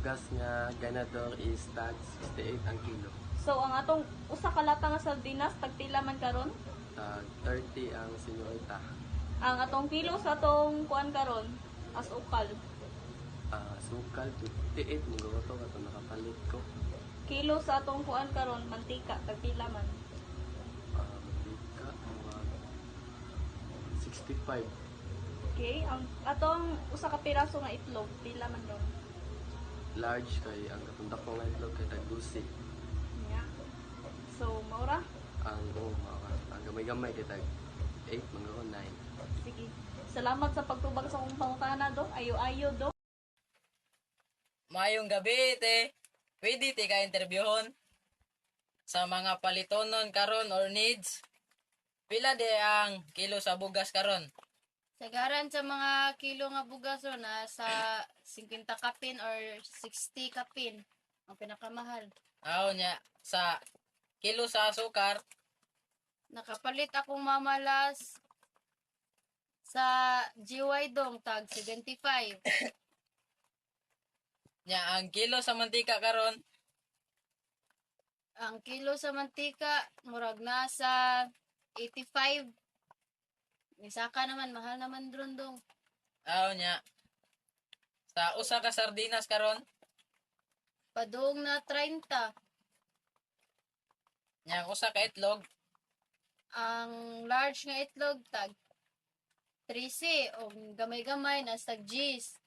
bugas nga ganador is tag 68 ang kilo. So ang atong usa ka lata nga sardinas tagpila man karon? Tag 30 ang senyorita. Ang atong kilo sa atong kuan karon as ukal. Sukal 58 mo to ato nakapalit ko. Kilo sa atong kuan karon mantika tagpila man. Mantika mga 65. Okay, ang atong usa ka piraso nga itlog pila man ron. Large kay ang katundak ko nga itlog kay tag 12. Nya. So maura? Ang ang gamay-gamay kay tag 8 mga 9. Sige. Salamat sa pagtubag sa akong pangutana do. Ayo-ayo do. Mayong gabi, te. Pwede te ka interviewon sa mga palitonon karon or needs. Pila de ang kilo sa bugas karon? Sagaran sa mga kilo nga bugas ron sa 50 kapin or 60 kapin ang pinakamahal. Aw nya sa kilo sa asukar, Nakapalit akong mamalas sa GY dong tag 75. nya ang kilo sa mantika karon, Ang kilo sa mantika murag nasa 85. Misaka naman mahal naman dron dong. aw nya sa usa ka sardinas karon, Padung na 30. nya ang usa ka itlog, Ang large nga itlog tag 13 o gamay-gamay nasa G's.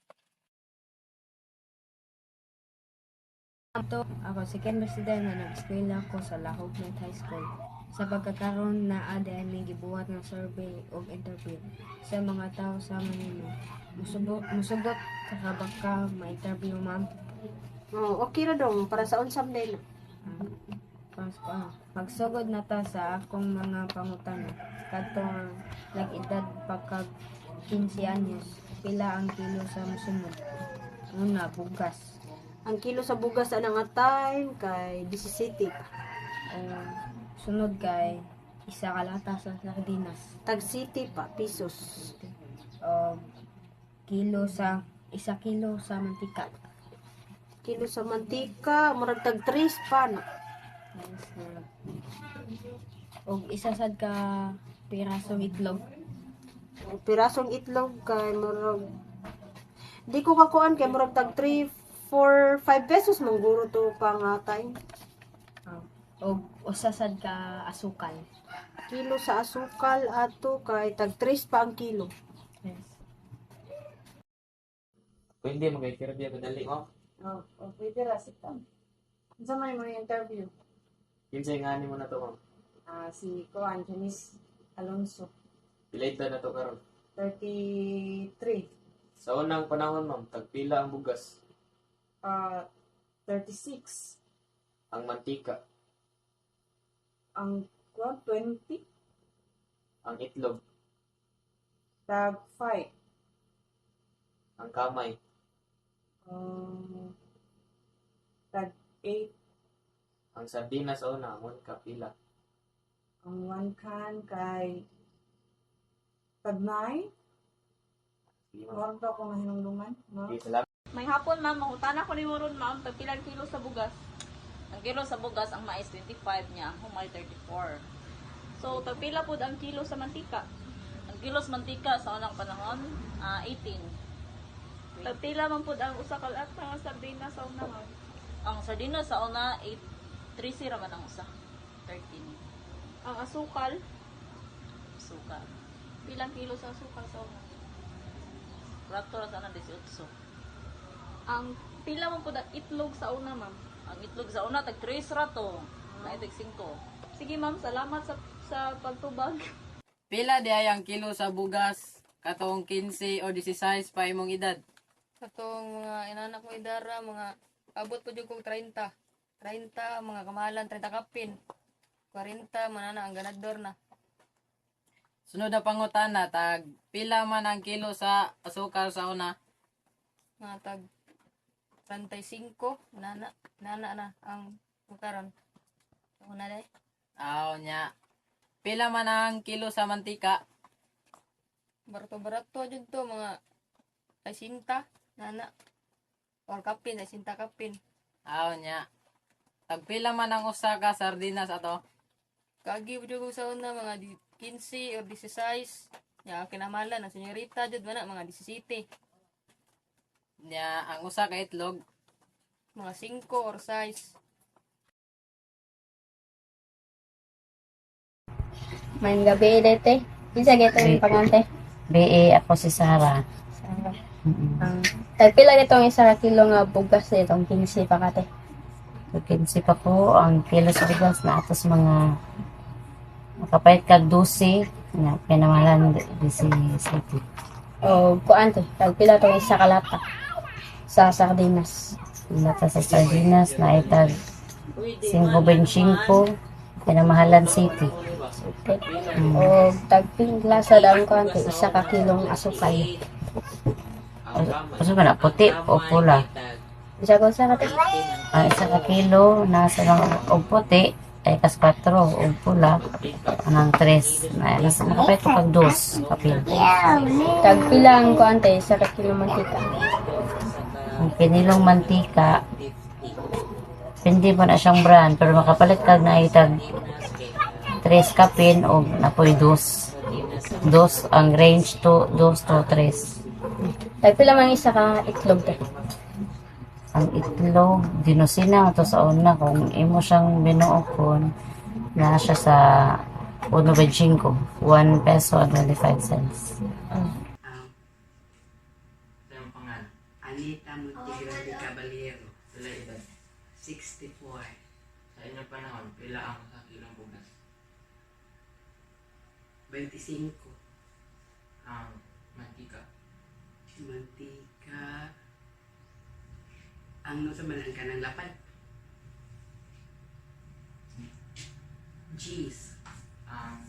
Ako si Ken Resident na nag-eskwela ko sa Lahog Night High School. Sa pagkakaroon na ada ning gibuhat ng survey o interview sa mga tao sa Manila. Musugot ka baka ma-interview ma'am. Oh, okay ra dong para sa unsam din. Pagsugod na ta sa akong mga pangutana. Kadtong lag-edad pagka 15 anyos. Pila ang kilo sa musunod? Una, bugas. Ang kilo sa bugas ana nga time kay 17. Sunod kay isa ka lata sa sardinas. Tag city pa pesos. Isa kilo sa mantika. Kilo sa mantika murag tag 3 pa na. Og isa sad ka pirasong itlog. Ang pirasong itlog kay murag di ko kakuan kay murag tag 3 4 5 pesos mangguro to pa nga time. Og usa sad ka asukal. Kilo sa asukal ato kay tag 3 pa ang kilo. Yes. pwede mo kay interview madali mo. Pwede ra sitam. Unsa may mga interview? Kinsay nga nimo na to ma'am? Si Kuan Janice Alonso, Pila ito na to karon? 33. Sa unang panahon ma'am, tagpila ang bugas, 36. ang mantika, Ang kuan 20. ang itlog, Tag 5. ang kamay, Tag 8. ang sardinas sa una, ang kapila. Ang 1 can kay tag 9. Sige ma'am. Meron daw akong nahinungduman. No? Okay, salamat. May hapon ma'am, mangutana ko ni mo ron ma'am, tagpilang kilo sa bugas. Ang kilo sa bugas ang mais 25 niya, ang humay 34. So tagpila pud ang kilo sa mantika. Ang kilo sa mantika sa unang panahon 18. Tagpila man pud ang usa ka lata nga sardinas sa una ma'am. Ang sardinas sa una 13 ra man ang usa. 13. Ang asukal pilang kilo sa asukal sa una? Rato ra sana 18. Ang pila man pud ang itlog sa una ma'am. Ang itlog sa una tag 3 rato. Na tag 5. Sige ma'am, salamat sa pagtubag. Pila di ay ang kilo sa bugas katong 15 o 16 pa imong edad? Katong mga inanak ko idara, mga abot po kong 30. 30, mga kamahalan, 30 kapin. 40, manana ang ganador na. Sunod na pangutana, tag pila man ang kilo sa asukal sa una? Mga tag 35, manana na ang karon. Una day. Aw nya. Pila man ang kilo sa mantika? Barato-barato jud to mga 50, nana. or kapin, ay sinta kapin. Aw nya. Tagpila man ang usa ka sardinas ato? Kagi po ko sa una, mga 15 or 16. Ya, kinamalan, ang senyorita, jud ba na, mga 17. Nya ang usa ka itlog. Mga 5 or 6. Maayong gabi, dete. Isa gito yung pangante. BA ako si Sarah. Tagpila gito ang isa ka kilo nga bugas itong 15 pa kate. Pagkinsip ako, ang kilo sa bigas na atos mga makapait kag 12 na pinamalan di si City. O kuante, tagpila tong isa ka lata sa sardinas. Lata sa sardinas na itag 5.25 pinamahalan City. Okay. O tagpila sa daong kuante, isa ka kilong asukal. Kasi ba na puti o pula? Isa ko sa kate. Ang isa ka kilo nasa lang og puti ay kas 4 og pula anang 3 na nasa makapait ko kag 2 kapil. Tagpila ang kuante, isa ka kilong mantika. Ang pinilong mantika hindi mo na siyang brand pero makapalit kag na itag 3 kapin o napoy 2 ang range to 2 to 3. Tagpila man isa ka itlog te. Ang itlog dinusina to sa una kung imo siyang binuokon na siya sa 1.25 1 peso at 25 cents. Sa iyong pangalan? Anita Montigrande de Caballero. Sila edad? 64. Sa inyong panahon, pila ang sa kilong bugas? 25. Ang mantika. Mantika. Ang sa manan ka ng lapad. Cheese. Ang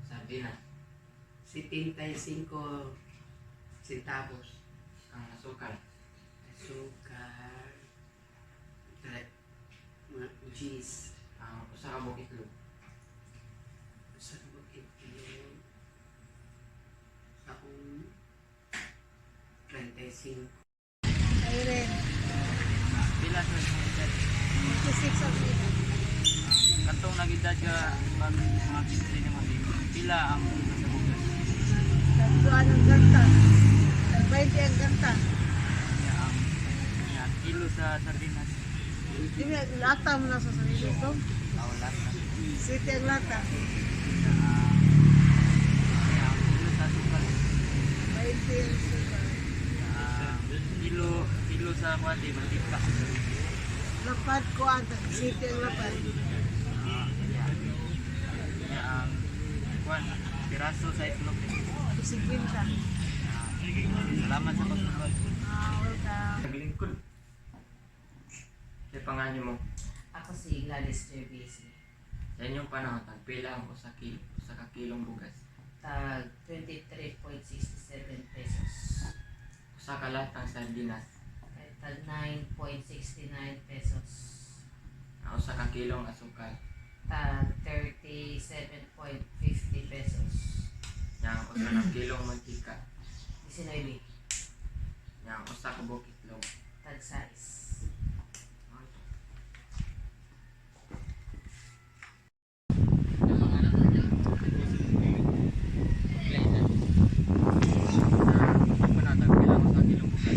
sardinas. 75 centavos. Ang asukal. Azúcar. Mga cheese. Ang usa ka buok itlog. Sa itlog. Taong 35. Pila sa edad? 26 ang edad. Kantong nag-edad ka pag mga 15 ni Mami. Pila ang kilo sa bugas? Tagpuan ang ganta. Tag-20 ang ganta. Yan, kilo sa sardinas. Hindi, lata mo na sa sarili ko. Kaulat na. City ang lata. Yan, kilo sa sukal. 20 ang suka. Kilo sa kwati, mantika. Lapad ko ata. City ang lapad. Yan, kwan, piraso sa itlog. Isikwinta. Salamat sa pagsunod. Welcome. Naglingkod. Sa panganyo mo, Ako si Gladys Jervis. sa inyong panahon, tagpila ang usa ka kilong bugas. Tag 23.67 pesos. Usa ka latang sardinas. Tag 9.69 pesos. Ang usa ka kilong asukal. Tag 37.50 pesos. Yang usa ka kilong mantika. 19. Yang usa ka buok itlog. Tag 6. Sa panahon, tagpila ang usa ka kilong bugas.